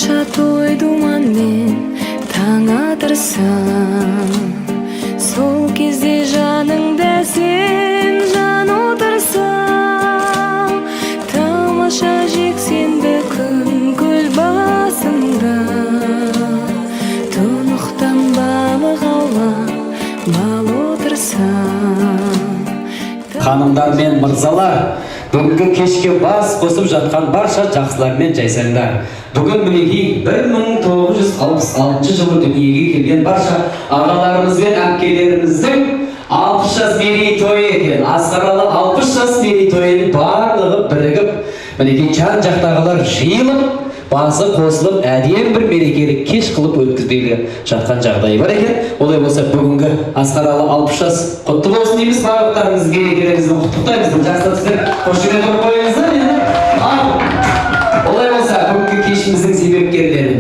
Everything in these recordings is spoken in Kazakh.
Тамаша той думанмен таң атырсам, сол кезде жаныңда сен жан отырсам, тамаша жексенбі күн көл басында, тұнықтан балық аулап бал отырсам. Ханымдар мен мырзалар, бүгінгі кешке бас қосып жатқан барша жақсылар мен жайсаңдар. Бүгін мінекей 1966 жылы дүниеге келген барша ағаларымыз бен әпкелеріміздің 60 жас мерейтойы екен. Асқаралы 60 жас мерейтойының барлығы бірігіп, мінекей жан жақтағылар жиылып, басы қосылып, әдемі бір мерекелік кеш қылып өткізбейлі жатқан жағдайы бар екен. Олай болса бүгінгі Асқаралы 60 жас құтты болсын дейміз, барлықтарыңыз мерекелеріңізді құттықтаймыз. Жақсы сіздер қошемет ұрып қойыңыздар. Олай болса бүгінгі кешіміздің себепкерлерін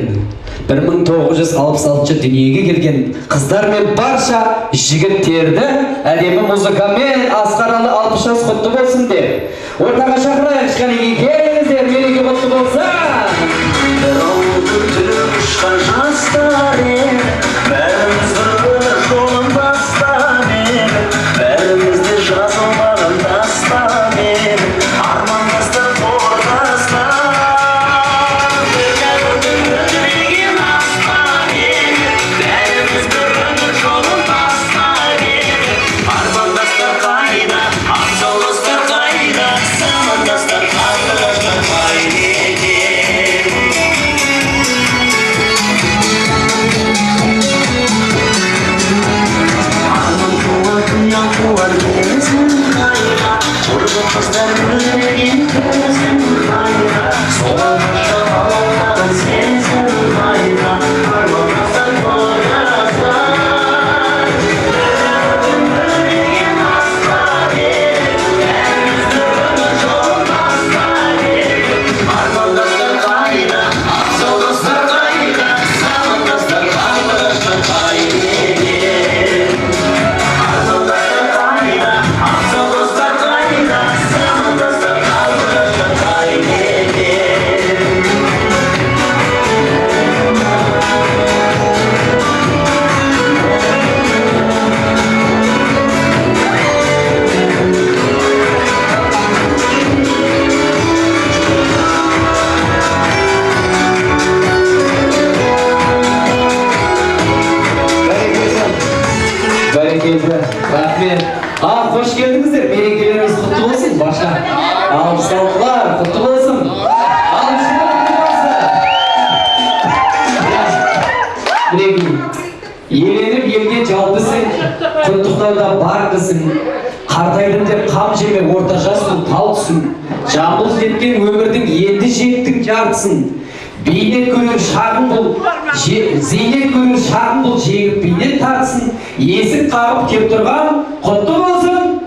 1966 дүниеге келген қыздар мен барша жігіттерді әдемі музыкамен Асқаралы 60 жас құтты болсын деп ортаға шақырайық. Кәнеге келіңіздер, мереке құтты болсын. Ұшқан жастар ем, бәріміз бір жолын бастап ем, бәрімізде жазылмаған тастап ем, армандастар қорғастар, өтіреген аспап ем, бәріміз бір жолын бастап ем, армандастар қайда, аңсауластар қайда, замандастар қарлығаштар қайда. Kızlar güllerinin gözün kayda, soğanmışta ağladan sensin kayda, parmağımızdan koyarsan. Güllerinin asları, elimizde çok asları, parmağımızdan kayda, aksoluzlar kayda, samandaslar kaydaşlar kayda. Parmağımızdan kayda, aksoluzlar kayda. Рахмет. Қош келдіңіздер. Мерекелеріңіз құтты болсын. Баша. Алпыс-алтылар құтты болсын. Еленіп елге жалпысың, құттықтауда бар кісің. Қартайдым деп қам жеме, орта жассың, талсың. Жамбыл жеткен өмірдің енді жеттің жартысын. Бейнет көрер шағын бұл, зейнет көрер шағын бұл, жегіп бейнет тартсын. Есік қағып кеп тұрған, құтты болсын.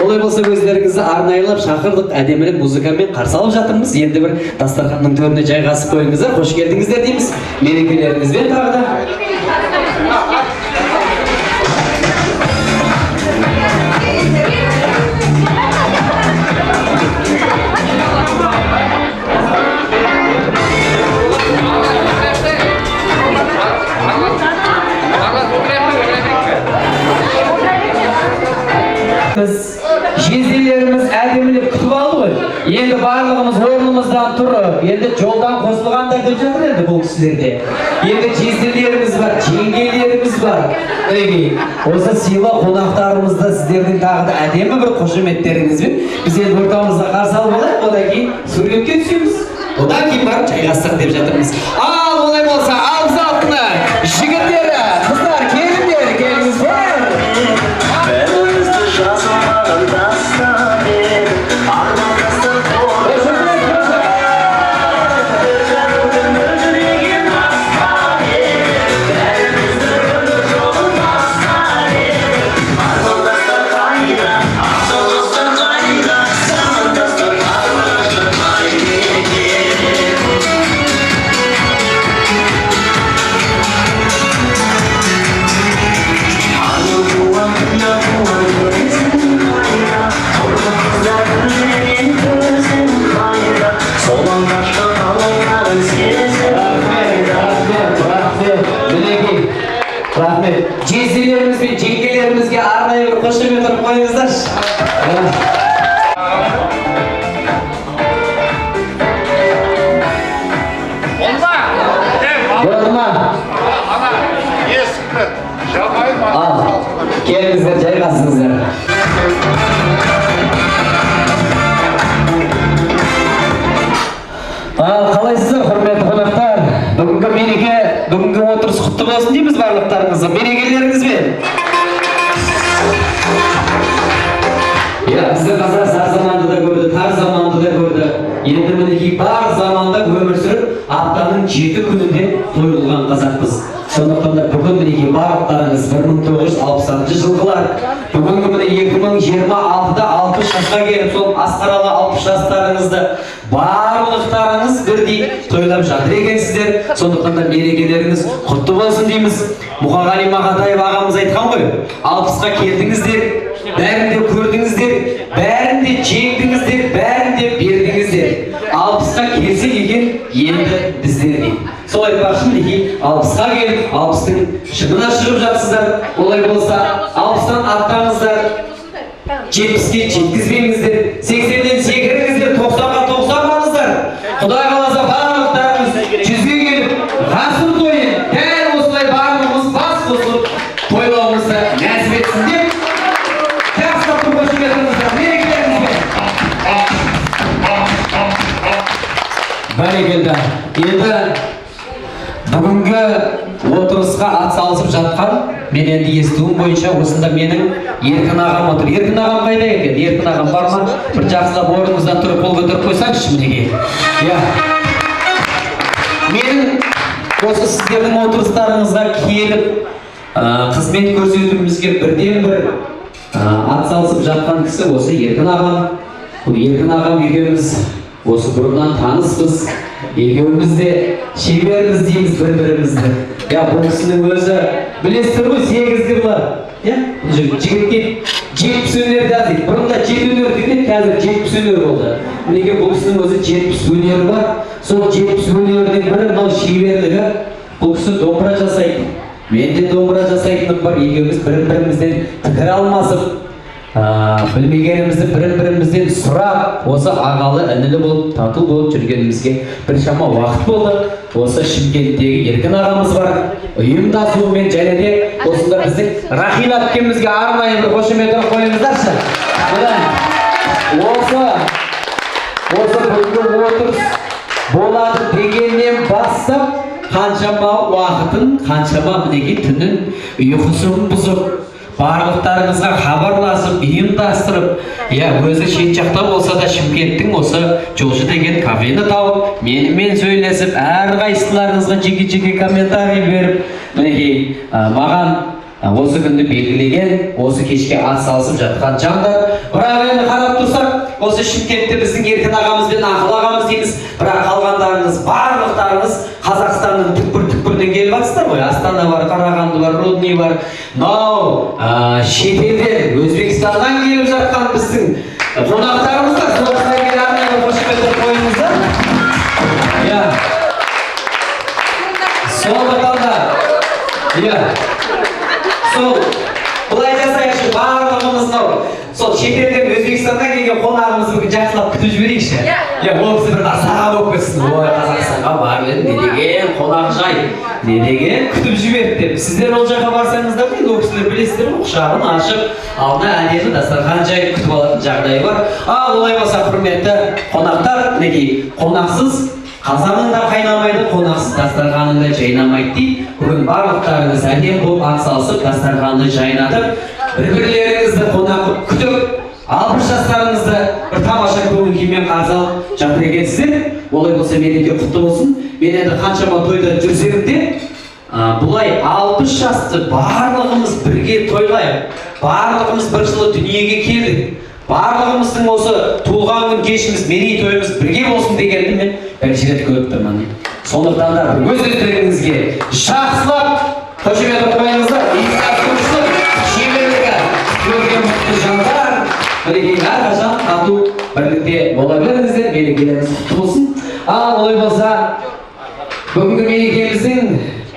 Олай болса өздеріңізді арнайылап шақырдық, әдемілік музыкамен қарсы алып жатырмыз. Енді бір дастарханның төріне жайғасып қойыңыздар, қош келдіңіздер дейміз. Мерекелеріңізбен тағы да. Жезделеріміз әдемілеп күтіп алды ғой. Енді барлығымыз орнымыздан тұрып, енді жолдан қосылғандар деп жатыр енді бұл кісілерде. Енді жезделеріміз бар, жеңгелеріміз бар. Осы сыйлы қонақтарымызды сіздердің тағы да әдемі бір қошеметтеріңізбен біз енді ортамызда қарсы алып алайық, одан кейін суретке түсеміз. Одан кейін барып жайғастық деп жатырмыз. Ал олай болса, алғыс алтыны жігіттері, қыздар, келіңдер, келіңіздер. Жазылмаған тастап ем, армандастар қорғастар, өтіреген аспап ем, бәрімізді бір жолын бастап ем, армандастар қайда, ақсаулықтар қайда, замандастар қарлығаштар қайда. Рахмет. Жезделерimiz бен жеңгелерімізге арнайы бір қошемет ұрып қойыңыздаршы. Келіңіздер, жайғасыңыздар. Қалайсыздар, құрметті қонақтар? Бүгінгі мереке, бүгінгі отырыс құтты болсын дейміз барлықтарыңызға. Мерекелеріңізбен. Бізді қазір зар заманды да көрді, тар заманды да көрді. Енді мінекей бар заманда өмір сүріп, аптаның 7 күнінде тойылған қазақпыз. Сондықтан да бүгін мінекей барлықтарыңыз 1960 жылғылар, бүгінгі міне 2026-да 60 жасқа келіп, сол асқаралы 60 жастарыңызды барлықтарыңыз бірдей тойлап жатыр екенсіздер. Сондықтан да мерекелеріңіз құтты болсын дейміз. Мұқағали Мақатаев ағамыз айтқан ғой, 60-қа келдіңіздер, бәрін де көрдіңіздер, бәрін де жеңдіңіздер, бәрін де бердіңіздер. 60-қа келсе екен енді біздер дейді. Солай айтпақшы мінекей 60-қа келіп, 60-тың шыңына шығып жатсыздар. Олай болса 60-тан аттаңыздар, 70-ке жеткізбеңіздер, 80-ден секіріңіздер, 90-ға 90-маңыздар. Құдай қаласа барлықтарыңыз 100-ге келіп, ғасыр тойын дәл осылай барлығымыз бас қосып тойлауымызды нәсіп етсін деп, жақсылап қошеметіңіздер, мерекелеріңізбен. Бәрекелді. Енді бүгінгі отырысқа атсалысып жатқан, мен енді естуім бойынша осында менің Еркін ағам отыр. Еркін ағам қайда екен? Еркін ағам бар ма? Бір жақсылап орныңыздан тұрып қол көтеріп қойсаңызшы мінекей. Менің осы сіздердің отырыстарыңызға келіп, қызмет көрсетуімізге бірден бір атсалысып жатқан кісі осы Еркін ағам. Бұл Еркін ағам екеуміз осы бұрыннан таныспыз. Екеуміз де шеберміз дейміз бір-бірімізді. Бұл кісінің өзі білесіздер ғой, 8 бұлар. Жігітке 70 өнер дейді. Бұрында 7 өнер дейді, қазір 70 өнер болды. Мінекей бұл кісінің өзі 70 өнері бар. Сол 70 өнердің бірі мынау шеберлігі. Бұл кісі домбыра жасайды. Мен де домбыра жасайтыным бар. Екеуміз бір-бірімізден пікір алмасып, білмегенімізді бірін-бірімізден сұрап, осы ағалы інілі болып, тату болып жүргенімізге біршама уақыт болды. Осы Шымкенттегі Еркін ағамыз бар. Ұйымдасуымен және де осында біздің Рахила әпкемізге арнайы бір қошемет ұрып қойыңыздаршы. Осы бүгінгі отырыс болады дегеннен бастап, қаншама уақытын, қаншама мінекей түнін ұйқысын бұзып, барлықтарыңызға хабарласып, ұйымдастырып, өзі шет жақта болса да Шымкенттің осы Жолшы деген кафені тауып, менімен сөйлесіп, әрқайсыларыңызға жеке-жеке комментарий беріп, мінекей маған осы күнді белгілеген, осы кешке атсалысып жатқан жандар. Бірақ енді қарап тұрсақ, осы Шымкентте біздің Еркін ағамыз бен Ақыл ағамыз дейміз, бірақ қалғандарыңыз, барлықтарыңыз Қазақстанның түкпір-түкпірден келіп жатсыздар ғой. Астана бар, Қарағанды бар, Рудный бар. Шетелден, Өзбекстаннан келіп жатқан біздің қонақтарымыздар. Соғысына келіп арнайы қошемет қойыңыздар. Сондықтан да, сол былай жасайықшы, барлығымыздың сол шетелден Өзбекстаннан келген қонағымызды бүгін жақсылап күтіп жіберейікші. Ол кісі бір ырзаға болып кетсін. Ой, Қазақстанға барып едім, не деген қонақжай, не деген күтіп жіберді деп. Сіздер ол жаққа барсаңыздар, ол кісілер білесіздер, құшағын ашып, алдына әдемі дастархан жайып күтіп алатын жағдайы бар. Олай болса, құрметті қонақтар, мінекей қонақсыз қазаның да қайнамайды, қонақсыз дастарханың да жайнамайды дейді. Бүгін барлықтарыңыз әдем болып атсалысып, дастарханды жайнатып, бір-бірлеріңізді қонақ күтіп, 60 жастарыңызды бір тамаша көңіл күймен қарсы алып жатыр екенсіздер. Олай болса мереке құтты болсын. Мен енді қаншама тойда жүрсем де, бұлай 60 жасты барлығымыз бірге тойлайық. Барлығымыз бір жылы дүниеге келдік. Барлығымыздың осы туылған күн кешіміз, мерейтойымыз бірге болсын дегенді мен бірінші рет көріп тұрмын. Сондықтан да өз-өздеріңізге жақсылап қошемет ұрып қойыңыздар. Ұйымдастырушылық, шеберлігі, көрген мықты жандар, бірге әрқашан тату бірлікте бола беріңіздер, мерекелеріңіз құтты болсын. Олай болса, бүгінгі мерекеміздің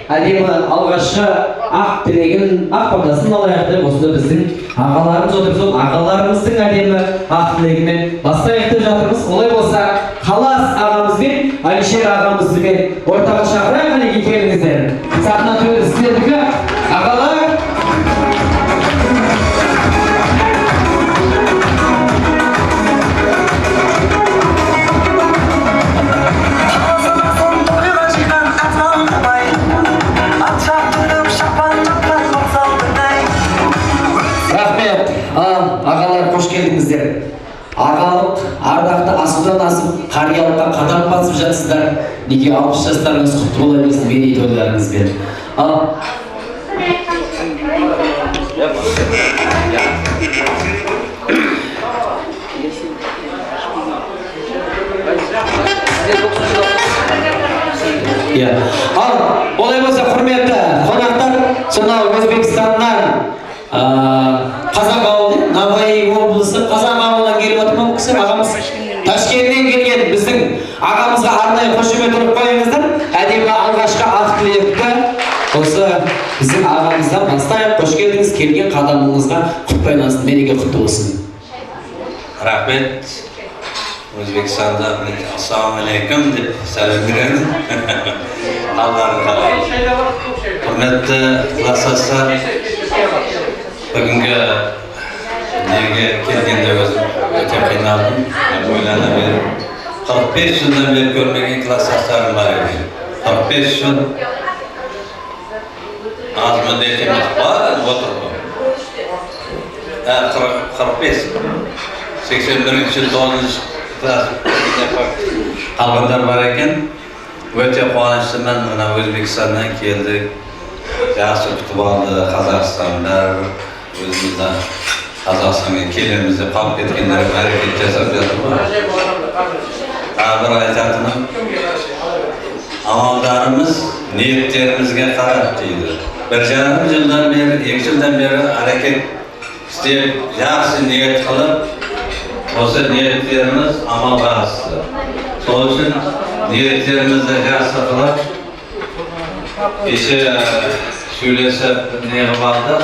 әдемі алғашқы ақ тілегін, ақ батасын алайық деп осында біздің ағаларымыз отырсын, ағаларымыздың әдемі ақ тілегімен бастайық деп жатырмыз. Олай болса, Қалас ағамызбен, Алишер ағамызбен ортаға шақырайық, әнеге келіңіздер. Сахна төрі сіздердікі ағалар. Ағалар қош келдіңіздер. Ағалық, ардақты асудан асып, қариялыққа қадам басып жатсыздар. Неге 60 жастарыңыз құтты бола берсін мерейтойларыңызбен. Олай болса, құрметті қонақтар, сонау Өзбекстаннан Қазақ ауылы, Набай облысы Қазақ ауылынан келіп отырмын. Кісі ағамыз Ташкенттен келген біздің ағамызға арнайы қошемет ұрып қойыңыздар. Әдемі алғашқы ақ тілекті осы біздің ағамыздан бастайық. Қош келдіңіз, келген қадамыңызға құт байлансын, мереке құтты болсын. Рахмет. Өзбекстанда ассалаумағалейкум деп сәлем беремін. Құрметті кластастар, бүгінгі неге келгенде өзім өте қиналдым. Ойлана беріп, 45 жылдан бері көрмеген кластастарым бар екен. 45 жыл аз міндет емес, бар отыр ғой. 45, 81 жыл 9 класс қалғандар бар екен. Өте қуаныштымын, мына Өзбекстаннан келдік. Жақсы күтіп алды Қазақстандар, өзімізді Қазақстанға келеміз деп қалып кеткендер әрекет жасап жатыр ғой. Бір айтатыным, амалдарымыз ниеттерімізге қарап дейді. 1,5 жылдан бері, 2 жылдан бері әрекет істеп, жақсы ниет қылып, осы ниеттеріміз амалға асты. Сол үшін ниеттерімізді жақсы қылып, кеше сөйлесіп не қылып алдық,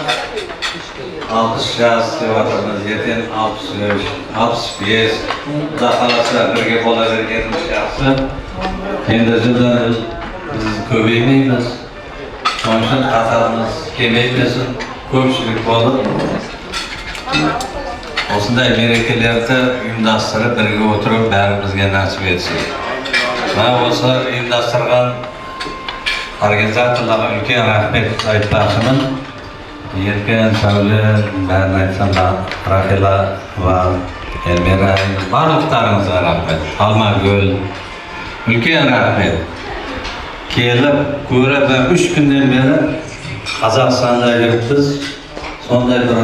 60 жас деп жатырмыз, ертең 63, 65, құда қаласа бірге бола бергеніміз жақсы. Енді жылдан біз көбеймейміз, соның үшін қатарымыз кемеймесін, көпшілік болып, осындай мерекелерді ұйымдастырып бірге отырып бәрімізге нәсіп етсін. Осы ұйымдастырған организаторларға үлкен рахмет айтпақшымын. Еркен, Сәуле, бәрін айтсам, Рахила, Эльмира, барлықтарыңызға рахмет. Алмагүл, үлкен рахмет. Келіп, көріп, 3 күннен бері Қазақстанда жүріппіз. Сондай бір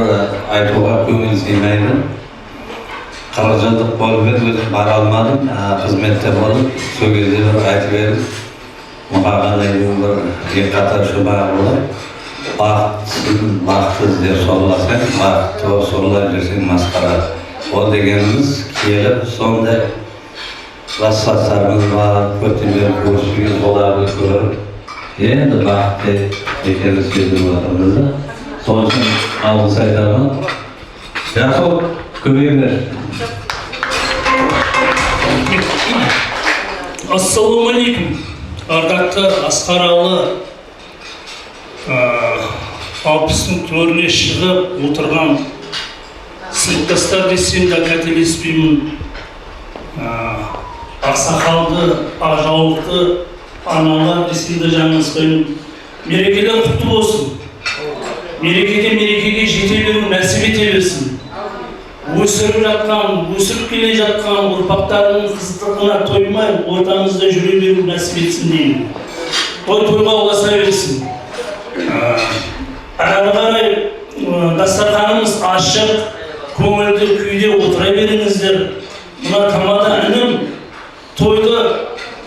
айтуға көңіл сыймайды. 40 жылдық болып еді, өзім бара алмадым, қызметте болып, сол кезде бір айтып едім. Маған бір қатар шұбар болып, бақытты іздеп сорласаң, бақытты сорлап жүрсең масқара. Ол дегеніміз келіп, сондай класстастарымыз бар, көптен бері көрісуге соларды көріп, енді бақытты екенін сезініп отырмыз да. Сол үшін алғыс айтамын. Жақсы, көбейе бер. Ассалаумағалейкум. Ардақты Асқаралы 60-ның төріне шығып отырған сыныптастар десем де қателеспеймін. Ақсақалды, ажаулықты аналар десем де жаңылыспаймын. Мерекелер құтты болсын. Мерекеге жете беру нәсіп ете берсін. Өсіріп келе жатқан ұрпақтарының қызықтығына тоймай, ортаңызда жүре беру нәсіп етсін деймін. Тойға ұласа берсін. Әрі қарай дастарханымыз ашық, көңілді күйде отыра беріңіздер. Мына тамада інім тойды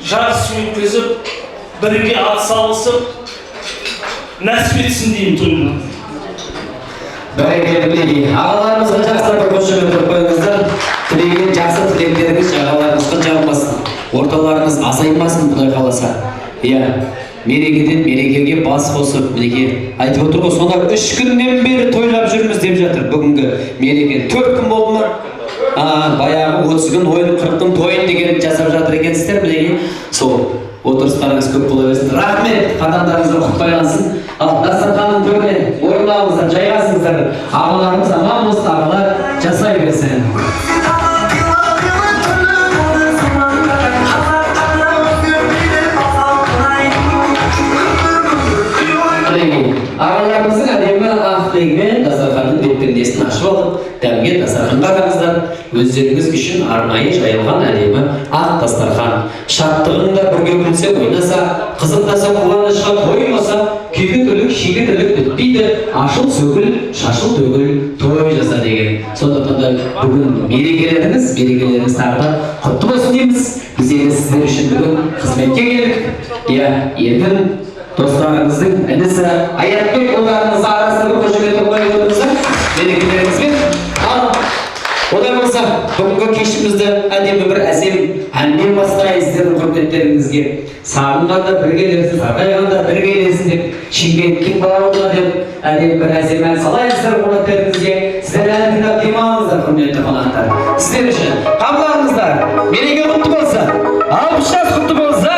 жақсы өткізіп, бірге атсалысып, нәсіп етсін деймін тойына. Бәрекелді білейін. Ағаларымызға жақсылап қошемет ұрып қойыңыздар. Тілеген жақсы тілектеріңіз ағаларымызға жағылмасын. Орталарыңыз азаймасын, Құдай қаласа. мерекеден мерекеге бас қосып мінекей айтып отыр ғой, сонда 3 күннен бері тойлап жүрміз деп жатыр. Бүгінгі мереке 4 күн болды ма? Баяғы 30 күн ойын 40 күн тойын деген жасап жатыр екенсіздер. Мінекей сол отырыстарыңыз көп бола берсін. Рахмет, қадамдарыңызға құт байлансын. Ал дастарханның төріне орын алыңыздар, жайғасыңыздар. Ағаларымыз аман болсын, ағалар жасай берсін. Ағаларымыздың әдемі ақтегімен дастарханның бет-пердесін ашып алып, дәмге дастарханға қараңыздар. Өздеріңіз үшін арнайы жайылған әдемі ақ дастархан. Шаттығында бірге күлсе, ойнаса, қызықтаса, қуанышқа тоймаса, күйге тірлік, шеге тірлік бітпейді. Ашыл сөгіл, шашыл төгіл, той жаса деген. Сондықтан да бүгін мерекелеріңіз тағы да құтты болсын дейміз. Біз енді сіздер үшін бүгін қызметке келдік. Ертең достарыңыздың інісі Аятбек ұлдарыңыз арасында бір қошеметін қойып отырмыздар мерекелеріңізбен. Одан болса, бүгінгі кешімізді әдемі бір әсем әнмен бастайық сіздердің құрметтеріңізге. Сағынғанда бір келерсің, сарғайғанда бір келесің деп, Шымкенттің бауырына деп әдемі бір әсем ән салайық сіздер құрметтеріңізге. Сіздер ән тыңдап демалыңыздар, құрметті қонақтар. Сіздер үшін қабылдаңыздар. Мереке құтты болсын. 60 жас құтты болсын.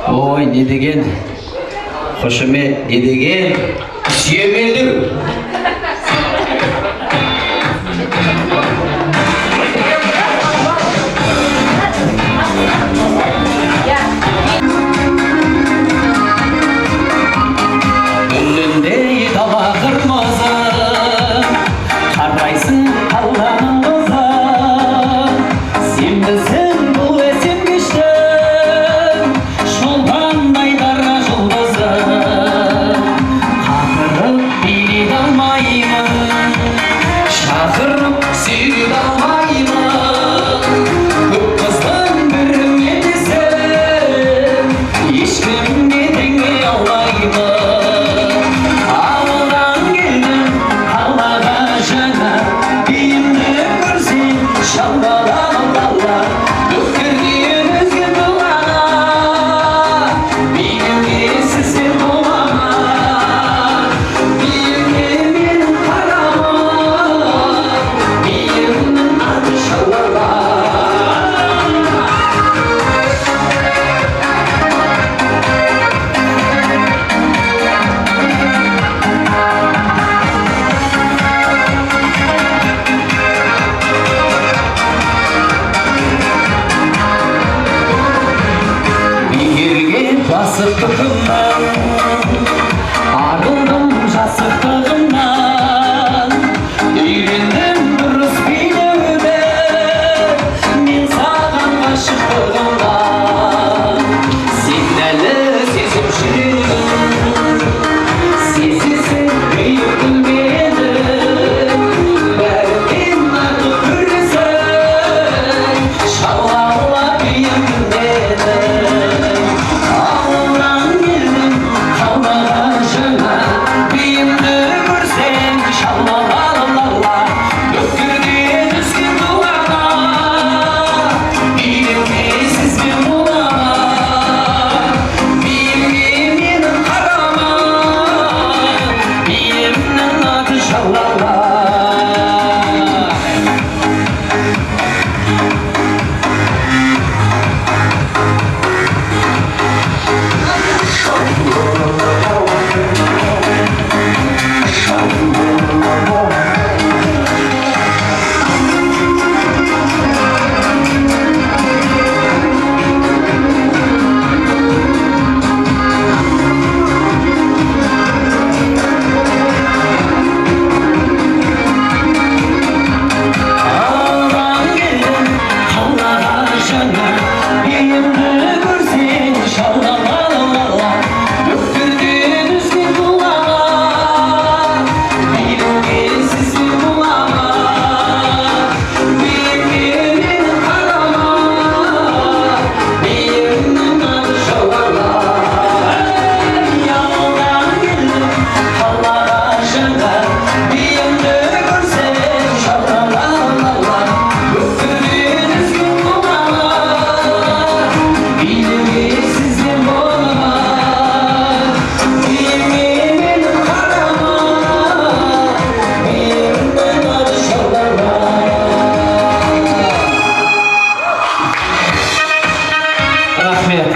Ой, не деген қошемет, не деген сүйемелдік. асықтығымнан арылдым жасықтығымнан үйрендім дұрыс билеуді мен саған ғашықтығымнан сен әлі сезіп жүрегім сезесің күйіп күлмеді бәрінен артық көресің шалала күйіп күлмеді ауылдан келдім қалаға жаңа биімді көрсең шалала өткірден өскен дуаға билеуге сізбен болама биімге менің қарама биімнің аты шалала ауылдан келдім қалаға жаңа биімді көрсең шалала өткірден өскен дуаға билеуге сізбен болама биімге менің қарама биімнің аты шалала ауылдан келдім қалаға жаңа биімді көрсең шалала өткірден өскен дуаға билеуге сізбен болама биімге менің қарама биімнің аты шалала рахмет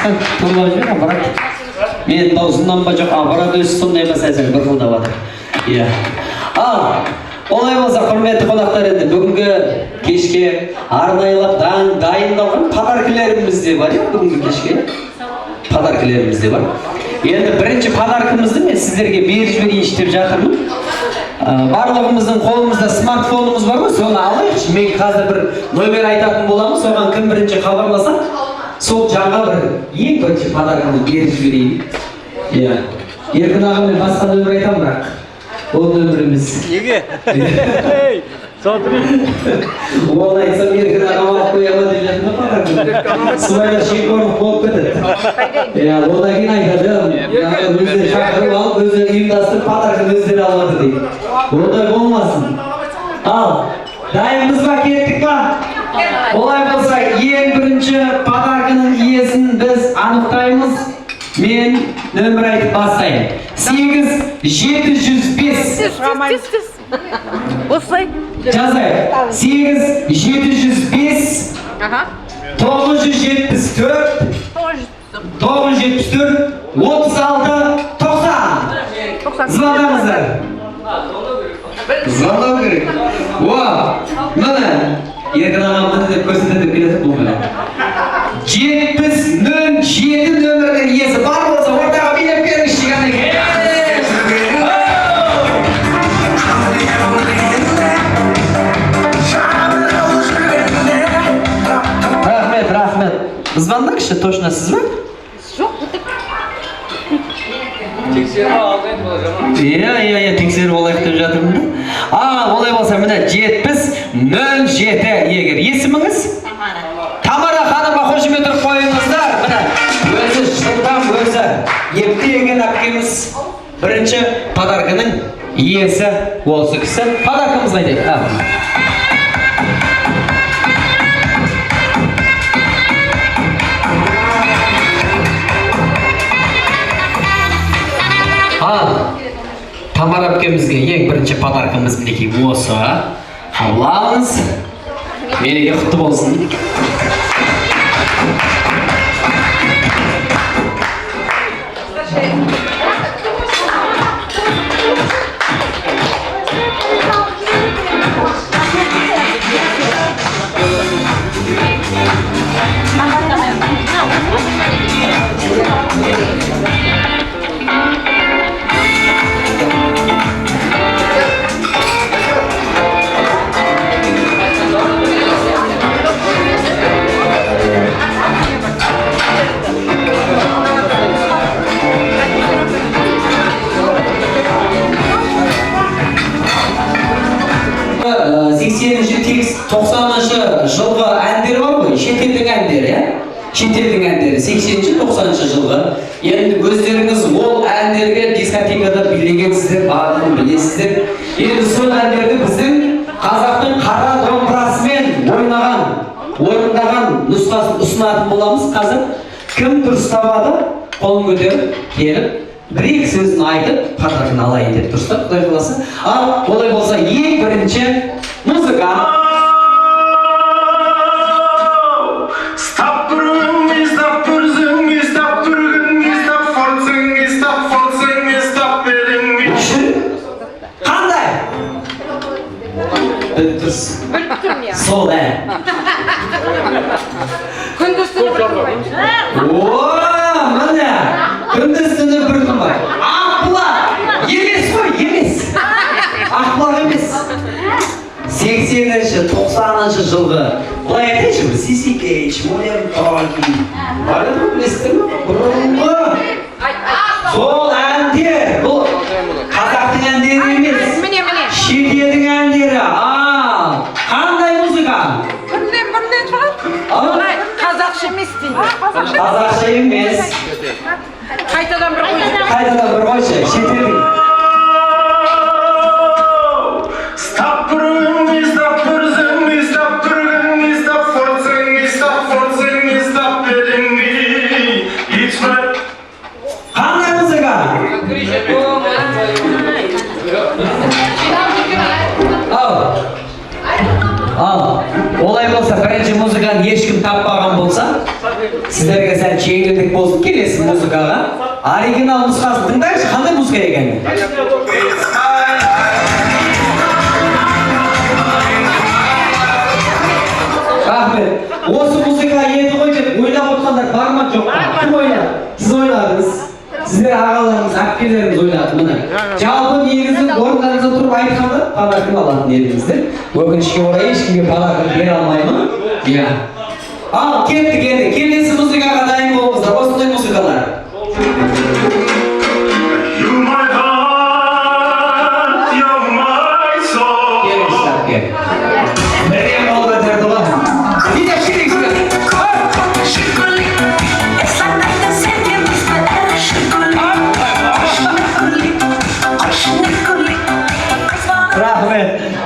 сен тұрлап жібер аппарат мен даусымнан ба жоқ аппарат өзі сондай емес әзір бұрқылдап жатыр иә ал олай болса құрметті қонақтар енді бүгінгі кешке арнайылап дайындалған подаркілеріміз де бар иә бүгінгі кешке подаркілеріміз де бар енді бірінші подаркымызды мен сіздерге беріп жіберейінші деп жатырмын барлығымыздың қолымызда смартфонымыз бар ғой соны алайықшы мен қазір бір номер айтатын боламын соған кім бірінші хабарласа сол жаңа бір ең бірінші подарканы беріп жіберейін иә еркін аға мен басқа нөмір айтамын бірақ ол нөмір емес неге оны айтсам еркін ағам алып қоя ма деп жатыр ма подарканы сыбайлас жемқорлық болып кетеді иә одан кейін айтады өздері шақырып алып өздері ұйымдастырып подарканы өздері алады дейді ондай болмасын ал дайынбыз ба кеттік па олай болса ең бірінші подаркының иесін біз анықтаймыз мен нөмір айтып бастаймын 8705 осылай жазайық 8705 974 36 90 звондаңыздар звондау керек міне еркін ағам міне деп көрсетеді деп келеді бұл міне 7007 нөмірінің иесі бар болса ортаға билеп беріңізші кәдімгі рахмет звондаңызшы точно сіз бе иә тексеріп алайық деп жатырмын да олай болса міне 7007 егер есіміңіз Тамара ханымға қошемет ұрып қойыңыздар міне өзі жылдам өзі ептеген әпкеміз бірінші подаркының иесі осы кісі подаркымызға айтайық Тамара әпкемізге ең бірінші подаркымыз мінекей осы алаңыз мереке құтты болсын 80-90 жылғы әндер бар ғой, шетелдің әндері, шетелдің әндері 80-90 жылғы. Енді өздеріңіз ол әндерге дискотекада билегенсіздер, барлығын білесіздер. Енді сол әндерді біздің қазақтың қара домбырасымен орындаған нұсқасын ұсынатын боламыз. Қазір кім дұрыс табады, қолын көтеріп, келіп, бір-екі сөзін айтып, подаркын алайын деп тұрса, Құдай қаласа. Ал олай болса, ең бірінші музыка. Сол ән. Күндіз-түні бір тынбайды. Міне, күндіз-түні бір тынбайды. Ақбұлақ емес қой, емес. Ақбұлақ емес. 80-90 жылғы. Бұлай айтайыншы бір Сисикейч, Модерн Талки. Барлығы білесіздер ме? Бұрынғы. Сол әндер. Бұл қазақтың әндері емес. Міне. Шетелдің әндері. Қандай музыка? Бірден шығар. Қазақша емес дейді. Қазақша емес. Қайтадан бір қойшы. Қайтадан бір қойшы. Шетелдің. Қандай музыка? Ал, олай болса, бірінші музыканы ешкім таппаған болса, сіздерге сәл жеңілдік болсын, келесі музыкаға. Оригинал нұсқасын тыңдайықшы, қандай музыка екен? Рахмет. Осы музыка еді ғой деп ойлап отырғандар бар ма жоқ па? Кім ойлады? Сіз ойладыңыз. Сіздер ағаларыңыз, әпкелеріңіз ойлады мұны. Жалпы негізі орындарыңызда тұрып айтқанда подаркын алатын едіңіздер. Өкінішке орай ешкімге подаркын бере алмаймын. Иә. Ал кеттік енді. Келесі музыкаға дайын болыңыздар. Осындай музыкалар.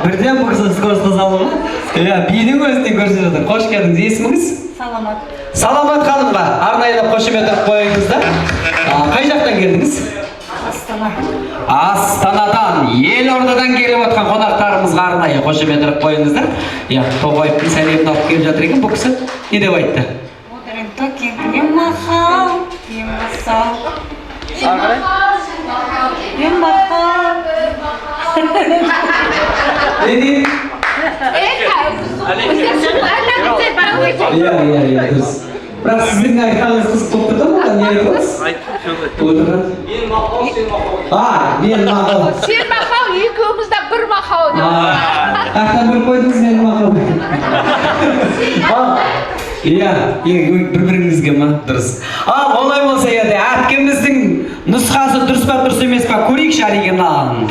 Бірден бұл қызы скоростың залымы. Бидің өзіне көрсетіп жатыр. Қош келдіңіз, есіміңіз? Саламат. Саламат ханымға арнайы қошемет қойыңыздар. Қай жақтан келдіңіз? Астана. Астанадан, Елордадан келіп отқан қонақтарымызға арнайы қошемет қойыңыздар. Тоғайыптың сәлемін алып келіп жатыр екен бұл кісі. Не деп айтты? Модерн Талки, емахал, емасал. Емахал. Не дейін? Иә, дұрыс. Бірақ сіздің айтқаныңыз қызық болып тұрды ма? Не айтыңыз? Отырған. Мен мақал, сен мақал. Мен мақал. Сен мақал, екеуміз де бір мақал. Қақтан бір қойдыңыз, мен мақал. Иә, бір-біріңізге ма? Дұрыс. Олай болса еді, әпкеміздің нұсқасы дұрыс па, дұрыс емес па, көрейікші оригиналын.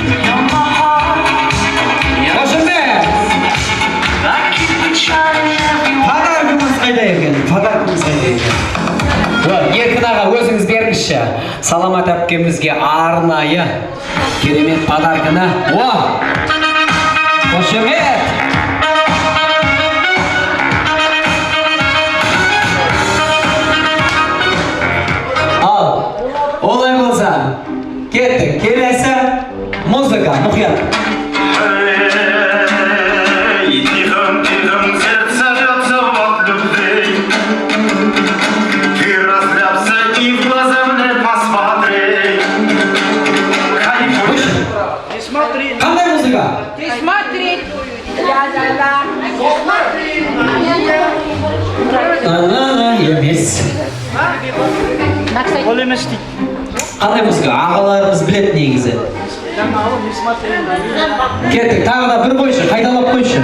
Подаркымыз қайда екен? Еркін аға, өзіңіз беріңізші. Саламат әпкемізге арнайы керемет подаркыны. Қошемет! Олай болса, кеттік. Келесі музыка, мұқият. Қандай музыка? Смотри. Емес. Ол емес дейді. Қандай музыка? Ағаларымыз білет негізі. Кеттік, тағы да бір қойшы, қайталап қойшы.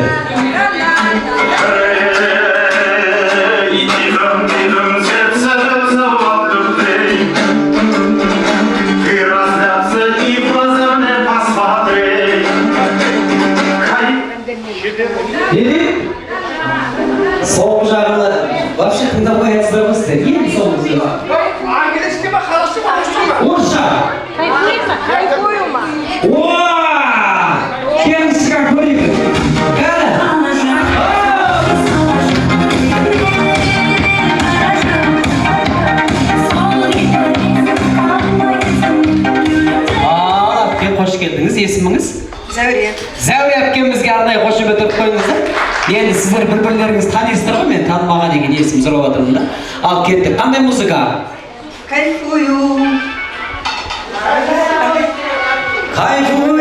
Соңғы жағында вообще тыңдап қоясыздар ма сіздер? Ең соңғысы. Английский ма, хорошо ма, орысша. Кайфую ма? Келіңізші көрейік. Кәді. Қош келдіңіз, есіміңіз? Зәуре. Зәуре әпкемізге арнайы қошемет беріп қойыңыздар. Енді сіздер бір-бірлеріңіз танисыздар ғой, мен танымаған деген есім сұрап жатырмын да. Ал кеттік. Қандай музыка? Кайфую. Кайфуем. Кайфую.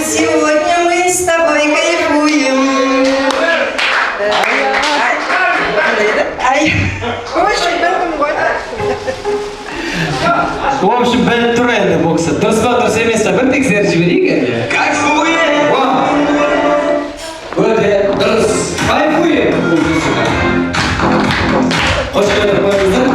Сегодня мы с тобой кайфуем. Ай. Очень білдім ғой. В общем, біліп тұр енді бұл кісі. Дұрыс па, дұрыс емес па, бір тексеріп жіберейік енді. Кайфуем! Өте дұрыс. Кайфуем! Қош келдік қойыңыздар.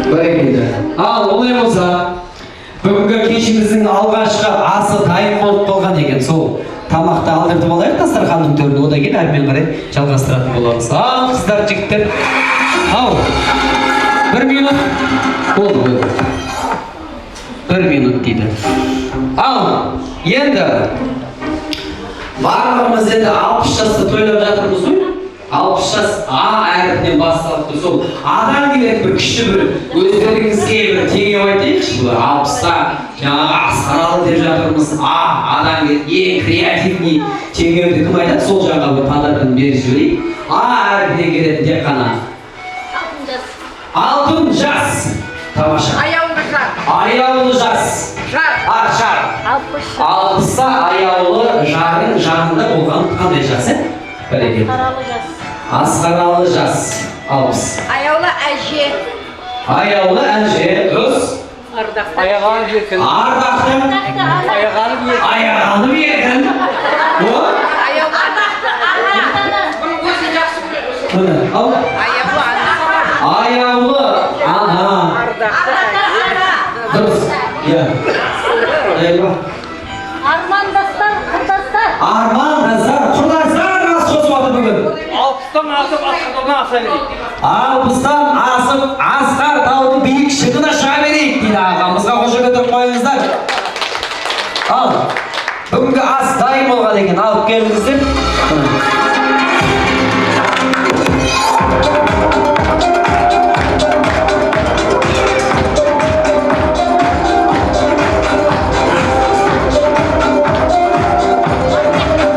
Бәрекелді. Ал олай болса, бүгінгі кешіміздің алғашқы асы дайын болып қалған екен. Сол тамақты алдыртып алайық дастарханның төріне, одан кейін әрмен қарай жалғастыратын боламыз. Ал қыздар, жігіттер. Ау. 1 минут. Болды. 1 минут дейді. Ал, енді барлығымыз енді 60 жасты тойлап жатырмыз ғой. 60 жас А әрпінен басталып тұр. Сол адан келетін бір күшті бір өздеріңізге бір теңеп айтайықшы. 60-та жаңағы Асқаралы деп жатырмыз. Адан келетін ең креативный теңеуді кім айтады? Сол жаққа бір подарканы беріп жіберейік. А әрпінен келетін тек қана алтын жас. Тамаша. Аяулы жас. Жар. 60-та аяулы жардың жанында болған қандай жас? Бәрекелді. Асқаралы жас. 60. Аяулы әже. Аяулы әже. Дұрыс. Аяғанып еркін. Ардақты. Аяғанып еркін. Бұның өзі жақсы көреді. Аяулы ана. Дұрыс. Армандастар, құрдастар. Армандастар, құрдастар. Алпыстан асып, асқардан аса берейік. Алпыстан асып, асқар таудың биік шыңына шыға берейік дейді ағамызға. Қошемет беріп қойыңыздар. Ал, бүгінгі ас дайын болған екен. Алып келіңіздер.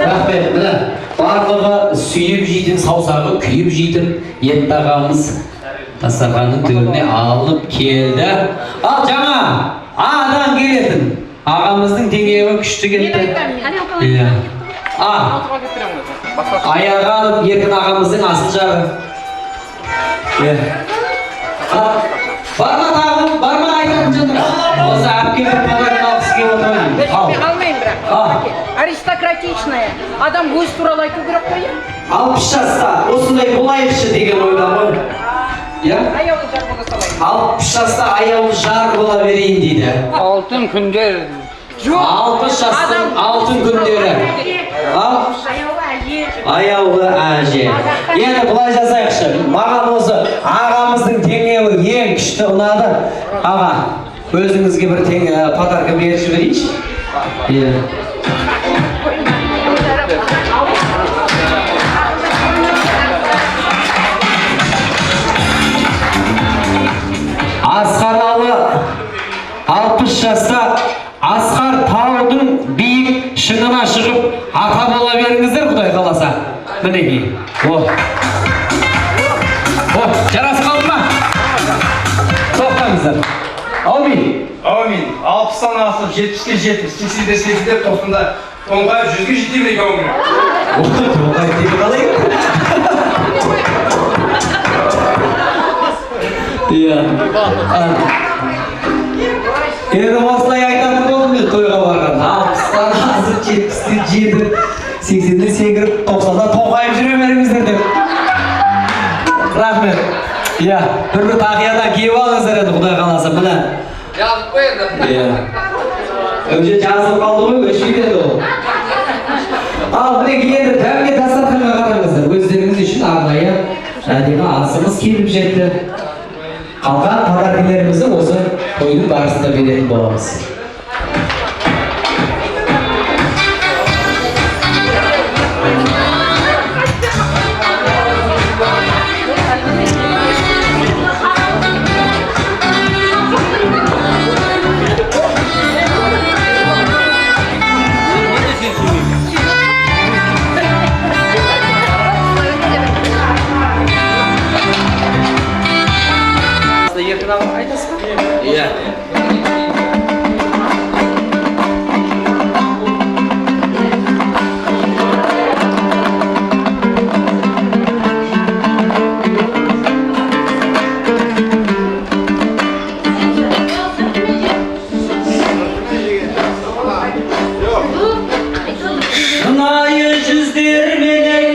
Рахмет, міне. Барлығы сүйіп жейтін, саусағы күйіп жейтін етті ағамыз дастарханның төріне алып келді. Ал жаңа Адан келетін ағамыздың теңеуі күшті кетті. Аяғы алып еркін ағамыздың асыл жағы. Бар ма тағым? Бар ма айтатын жатыр? Осы әпкелер подарканы алғысы келіп отырмын. Алмайын бірақ. Аристократичная. Адам өз туралы айту керек қой. 60 жаста осындай болайықшы деген ойда ғой. Аяулы жар бола салайын. 60 жаста аяулы жар бола берейін дейді. Алтын күндер. 60 жастың алтын күндері. Аяулы әже. Енді бұлай жасайықшы. Маған осы ағамыздың теңеуі ең күшті ұнады. Аға, өзіңізге бір подарка беріп жіберейінші. Асқаралы 60 жаста Асқар таудың биік шыңына шығып ата бола беріңіздер, Құдай қаласа. Мінекей. Жарас қалды ма? Тоқтаңыздар. Аумин. 60-тан асып, 70-ке жетіп, 80-де 80-де, 90-да тоңғайып 100-ге жете берейік ауымын. Тоңғайып деп қалай? Енді осылай айтатын болдым мен тойға барған. 60-тан асып, 70-те жетіп, 80'de секіріп, 90'да тоқайып жүре беріңіздер деп. Рахмет. Иә, бір тақиядан киіп алыңыздар еді, Құдай қаласа, міне. Yazıp koyun. Иә. Önce жазылып қалды ғой, өшпейді еді ол. Ал мінеки енді тәуге дастарханға қараңыздар. Өздеріңіз үшін арнайы әдемі асымыз келіп жетті. Қалған подаркілерімізді осы тойдың барысында беретін боламыз. Еркін ағам айтасыз ба? Иә. Шынайы жүздерменен,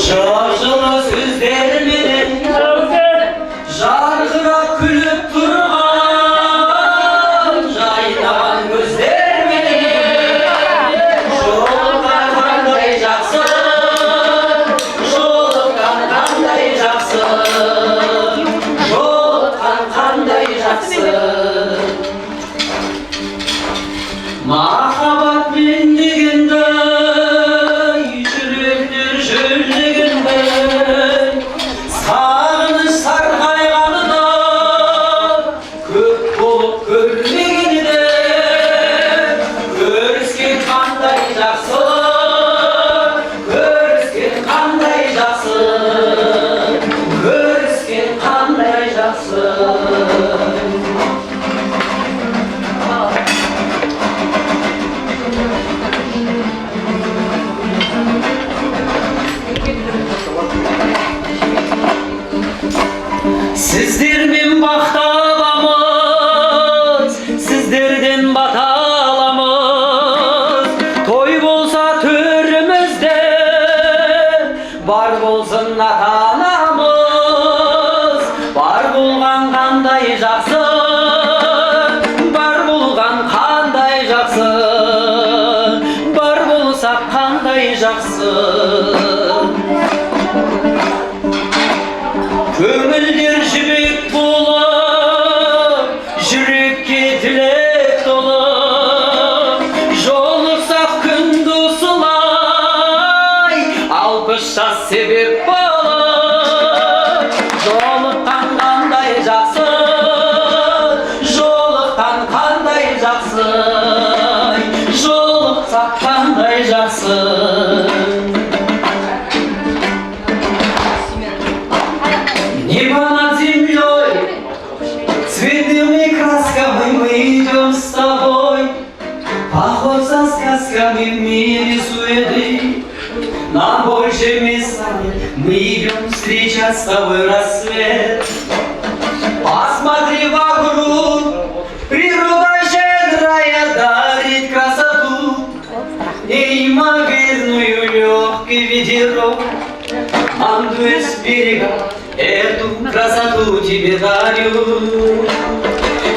жылы сөздерменен, жарқырап күліп тұрған жайнаған көздерменен, жолыққан қандай жақсы, жолыққан қандай жақсы, жолыққан қандай жақсы. Махаббатмен дегендай, жүректер шөлдегендай, сағыныш сарғайғанында, көп болып көрмегенде, көріскен қандай жақсы, көріскен қандай жақсы, көріскен қандай жақсы. Sizlerмен бақыт аламыз, сіздерден бата аламыз. Той болса төрімізде, бар болсын ата-анамыз. Бар болған қандай жақсы, бар болған қандай жақсы, бар болса қандай жақсы. Көңілдер жібек болып, жүрекке тілек толып, жолықсақ күнді осылай, 60 жас себеп болып. Жолыққан қандай жақсы, жолыққан қандай жақсы, жолықсақ қандай жақсы. Небо над землей, цветными красками мы идем с тобой. Поход за сказками в мире суеты, нам больше места нет, мы идем встречать с тобой рассвет. Посмотри вокруг, природа щедрая дарит красоту, неимоверную легкий ветерок. Андуя с берега, эту красоту тебе дарю.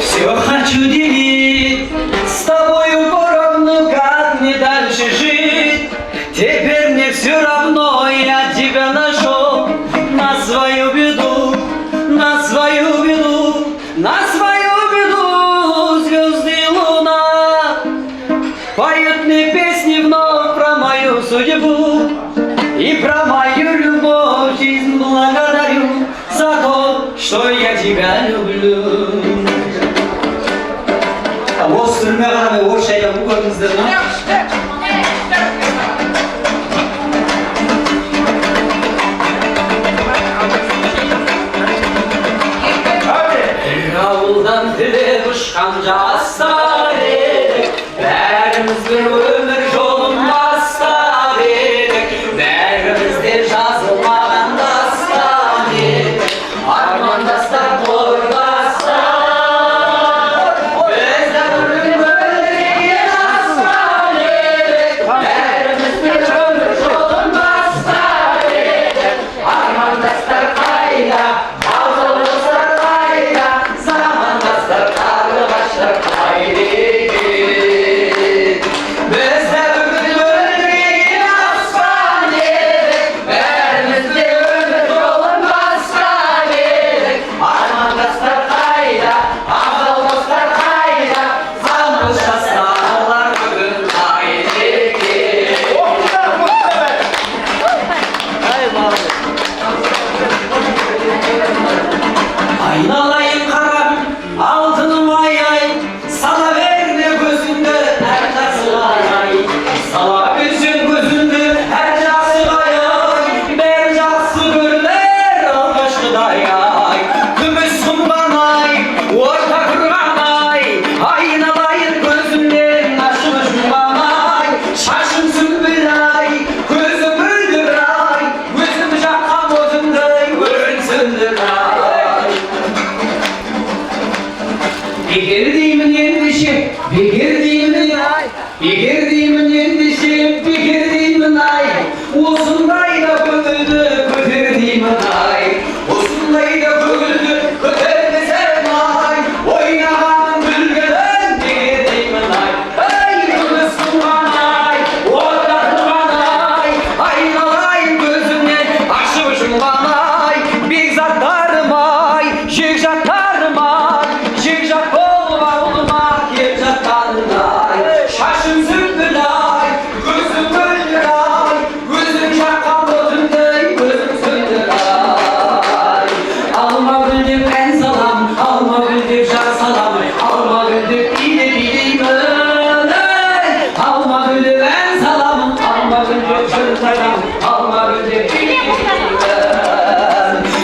Все хочу делить с тобою поровну, как мне дальше жить. Теперь мне все равно, я тебя нашел на свою беду, на свою беду, на свою беду. Звезды и луна поют мне песни вновь про мою судьбу и про мою любовь. Жизнь благодарю за то, что я тебя люблю. Осы түрме қарамай орысша айтамын көрдіңіздер ме? Ауылдан тілеп ұшқан жастар едік, бәріміз бір өмір жолын бастап едік, бәріміз де жазылмаған дастан едік, армандастар қордастар. Біздің өмір бірге аспан едік,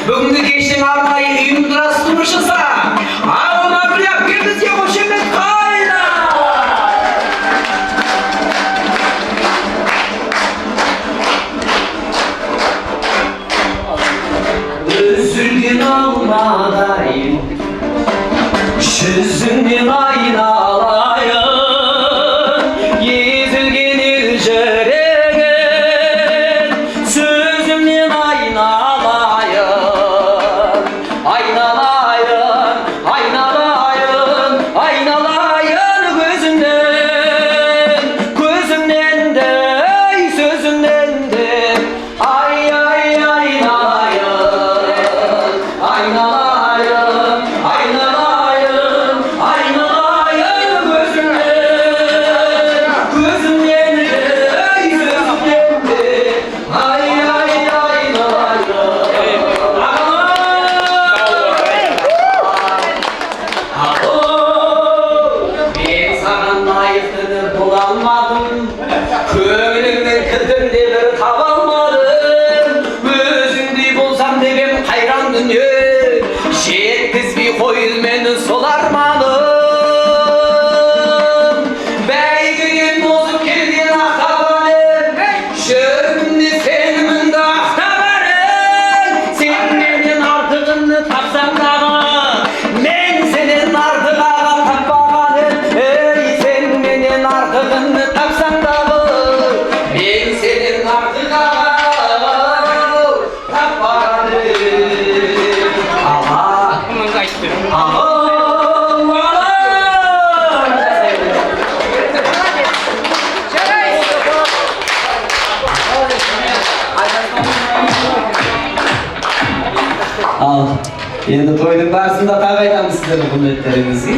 Бүгінгі кештің арнайы ұйымдастырушысы Ауыл Абрияк бізге қошемет қайда! Üzülgün olmadayım Yüzünden aynalayım Yüzülgün ilcereğin Sözümden aynalayım Aynalayım, aynalayım Aynalayım gözümden Gözümden de, sözümden de Ay ay aynalayım Aynalayım, aynalayım Aynalayım gözümden Gözümden de, sözümden de Ay ay aynalayım Ben sana layıkını bulalmadım Köngülümden kırdın de bir tabalmadım Özündey bolsam debem hayran dünya Жеткізбей қойыл мені сол арманым Бәйгіден озып келген ақтабаным Жүргімде сеніміңді ақтабарым Сен менен артығымды тапсам дағы Мен сенен артық аға таппағаным Ей, сен менен артығымды тапсам дағы Мен сенен артық аға таппағаным Ал, енді тойдың барысында тағы айтамыз сіздердің құрметтеріңізге.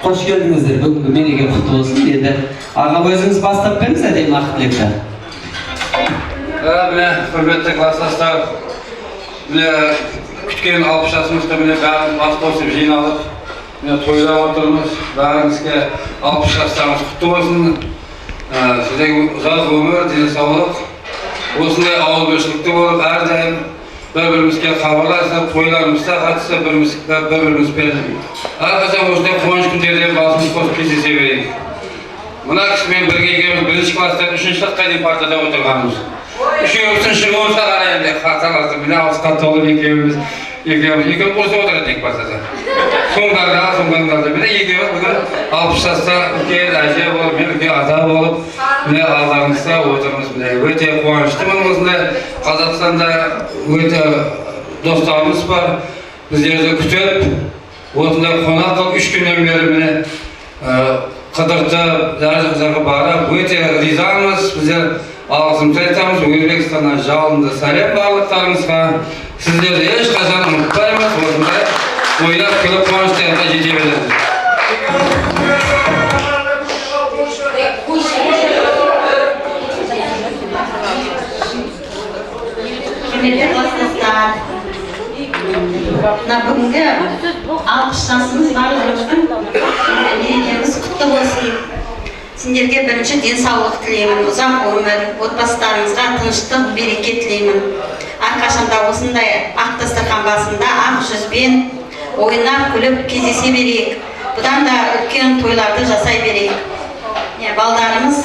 Қош келдіңіздер, бүгінгі мереке құтты болсын. Енді аға өзіңіз бастап беріңіз әдемі ақ тілекті. Міне, құрметті класстастар, міне күткен 60 жасымызда міне бәріміз бас қосып жиналып, міне тойлап отырмыз. Бәрімізге 60 жастарыңыз құтты болсын. Сіздерге ұзақ өмір, денсаулық, осындай ауызбіршілікті болып, әрдайым бір-бірімізге хабарласып, тойларымызда қатысып, бір-бірімізбен әрқашан осындай қуаныш күндерде басымыз қосып кездесе берейік. Мына кісімен бірге екеуміз бірінші класстан 3-ші сыныпқа дейін партада отырғанбыз. Үшеуміздің шығуымызға қарай енді қаласып, міне алысқа толып екеуміз қосып отырдық партада. Соңдарда, міне екеуміз бүгін 60 жаста үлкен әже болып, мен үлкен ата болып, міне алдарыңызда отырмыз. Өте қуаныштымын осындай Қазақстанда өте достарымыз бар. Біздерді күтіп, осындай қонақ қылып 3 күннен бері міне қыдыртып, жағы барып, өте ризамыз. Біздер алғысымызды айтамыз. Өзбекстаннан жалынды сәлем барлықтарыңызға. Сіздерді ешқашан ұмытпаймыз. Осындай ойнап күліп қуаныштарына жете беріңіз. Құрметті класстастар, мына бүгінгі 60 жасымыз барлық жоқтың мерекеміз құтты болсын. Сендерге бірінші денсаулық тілеймін, ұзақ өмір, отбасыларыңызға тыныштық, береке тілеймін. Әрқашанда осындай ақ дастархан басында ақ жүзбен ойнап күліп кездесе берейік. Бұдан да үлкен тойларды жасай берейік. Балдарымыз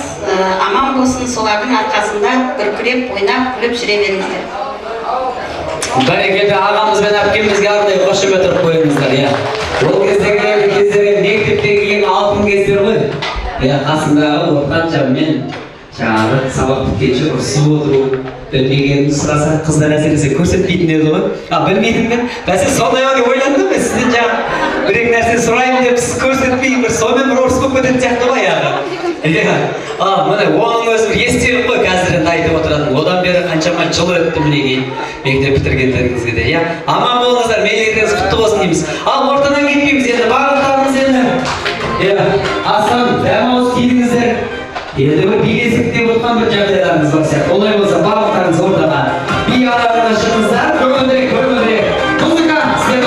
аман болсын, солардың арқасында күркіреп, ойнап күліп жүре беріңіздер. Бәрекелді ағамыз бен әпкемізге арнайы қошемет ұрып қойыңыздар. Ол кездегі мектептегі ең алтын кездер ғой. Қасындағы ортан жаммен жаңағы сабақ біткенше ұрсып отыру, білмегенін сұраса қыздар әсіресе көрсетпейтін еді ғой. Білмейдің бе? Бәсе сондай деп ойландым ба? Сізден жаңа бір-екі нәрсе сұрайын деп сіз көрсетпей, сонымен бір ұрыс болып кететін сияқты ғой аға. Міне оның өзі бір естелік қой қазір енді айтып отыратын. Одан бері қаншама жыл өтті мінекей мектеп бітіргендеріңізге де. Аман болыңыздар, мерекеңіз құтты болсын дейміз. Ал ортадан кетпейміз енді, барлықтарыңыз енді. Асан, дәмауыз киіңіздер. Енді бір билесік деп отқан бір жағдайларыңыз бар сияқты. Олай болса барлықтарыңыз ортаға. Би араларына шығыңыздар, көңілдірек. Музыка, сіздер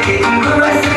Kedim kuvvesi